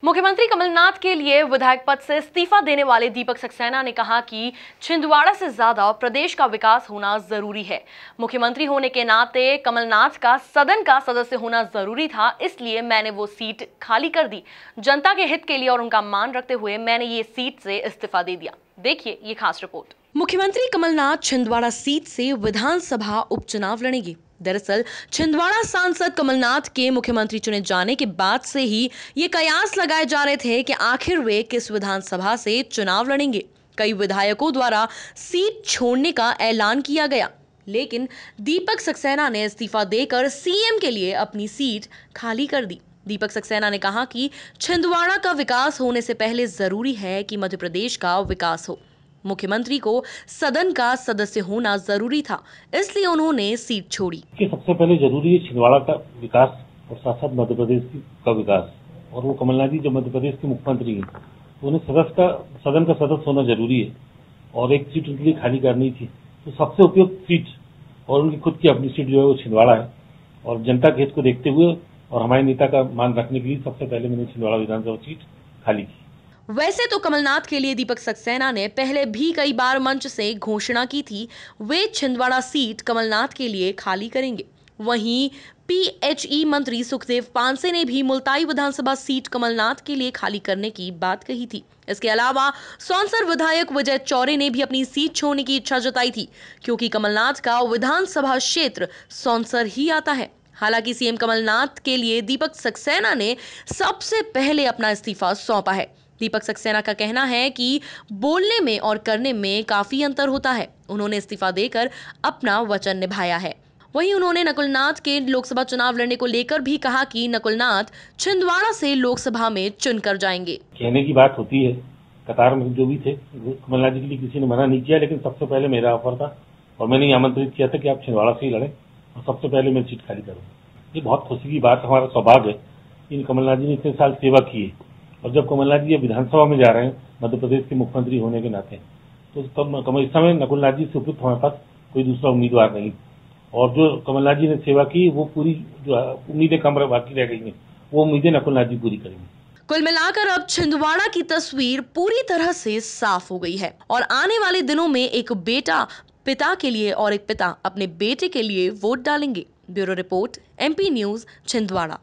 मुख्यमंत्री कमलनाथ के लिए विधायक पद से इस्तीफा देने वाले दीपक सक्सेना ने कहा कि छिंदवाड़ा से ज्यादा प्रदेश का विकास होना जरूरी है। मुख्यमंत्री होने के नाते कमलनाथ का सदन का सदस्य होना जरूरी था, इसलिए मैंने वो सीट खाली कर दी। जनता के हित के लिए और उनका मान रखते हुए मैंने ये सीट से इस्तीफा दे दिया। देखिए ये खास रिपोर्ट। मुख्यमंत्री कमलनाथ छिंदवाड़ा सीट से विधानसभा उपचुनाव लड़ेंगे। दरअसल छिंदवाड़ा सांसद कमलनाथ के मुख्यमंत्री चुने जाने के बाद से ही ये कयास लगाए जा रहे थे कि आखिर वे किस विधानसभा से चुनाव लड़ेंगे। कई विधायकों द्वारा सीट छोड़ने का ऐलान किया गया, लेकिन दीपक सक्सेना ने इस्तीफा देकर सीएम के लिए अपनी सीट खाली कर दी। दीपक सक्सेना ने कहा कि छिंदवाड़ा का विकास होने से पहले जरूरी है कि मध्य प्रदेश का विकास हो। मुख्यमंत्री को सदन का सदस्य होना जरूरी था, इसलिए उन्होंने सीट छोड़ी। सबसे पहले जरूरी है छिंदवाड़ा का विकास और साथ साथ मध्य प्रदेश का विकास। और वो कमलनाथ जी जो मध्य प्रदेश के मुख्यमंत्री हैं, तो उन्हें सदन का सदस्य होना जरूरी है और एक सीट उनके लिए खाली करनी थी। तो सबसे उपयुक्त सीट और उनकी खुद की अपनी सीट जो है वो छिंदवाड़ा है और जनता के हित को देखते हुए और हमारे नेता का मान रखने के लिए सबसे पहले मैंने छिंदवाड़ा विधानसभा सीट खाली की। वैसे तो कमलनाथ के लिए दीपक सक्सेना ने पहले भी कई बार मंच से घोषणा की थी वे छिंदवाड़ा सीट कमलनाथ के लिए खाली करेंगे। वहीं पीएचई मंत्री सुखदेव पांसे ने भी मुल्ताई विधानसभा सीट कमलनाथ के लिए खाली करने की बात कही थी। इसके अलावा सौंसर विधायक विजय चौरे ने भी अपनी सीट छोड़ने की इच्छा जताई थी, क्योंकि कमलनाथ का विधानसभा क्षेत्र सौंसर ही आता है। हालांकि सीएम कमलनाथ के लिए दीपक सक्सेना ने सबसे पहले अपना इस्तीफा सौंपा है। दीपक सक्सेना का कहना है कि बोलने में और करने में काफी अंतर होता है। उन्होंने इस्तीफा देकर अपना वचन निभाया है। वहीं उन्होंने नकुलनाथ के लोकसभा चुनाव लड़ने को लेकर भी कहा कि नकुलनाथ छिंदवाड़ा से लोकसभा में चुनकर जाएंगे। कहने की बात होती है, कतार में जो भी थे कमलनाथ जी के लिए किसी ने मना नहीं किया, लेकिन सबसे पहले मेरा ऑफर था और मैंने आमंत्रित किया था कि आप छिंदवाड़ा से ही लड़ें और सबसे पहले मैं सीट खाली करूँ। ये बहुत खुशी की बात, हमारा सौभाग्य है। इन कमलनाथ जी ने इतने साल सेवा की है और जब कमलनाथ जी विधानसभा में जा रहे हैं मध्य प्रदेश के मुख्यमंत्री होने के नाते, तो तब इस समय नकुलनाथ जी से उपयुक्त हमारे पास कोई दूसरा उम्मीदवार नहीं। और जो कमलनाथ जी ने सेवा की वो पूरी जो उम्मीदें कम बाकी रह गई हैं, वो उम्मीदें नकुलनाथ जी पूरी करेंगे। कुल मिलाकर अब छिंदवाड़ा की तस्वीर पूरी तरह से साफ हो गई है और आने वाले दिनों में एक बेटा पिता के लिए और एक पिता अपने बेटे के लिए वोट डालेंगे। Bureau report, MP news, Chhindwara.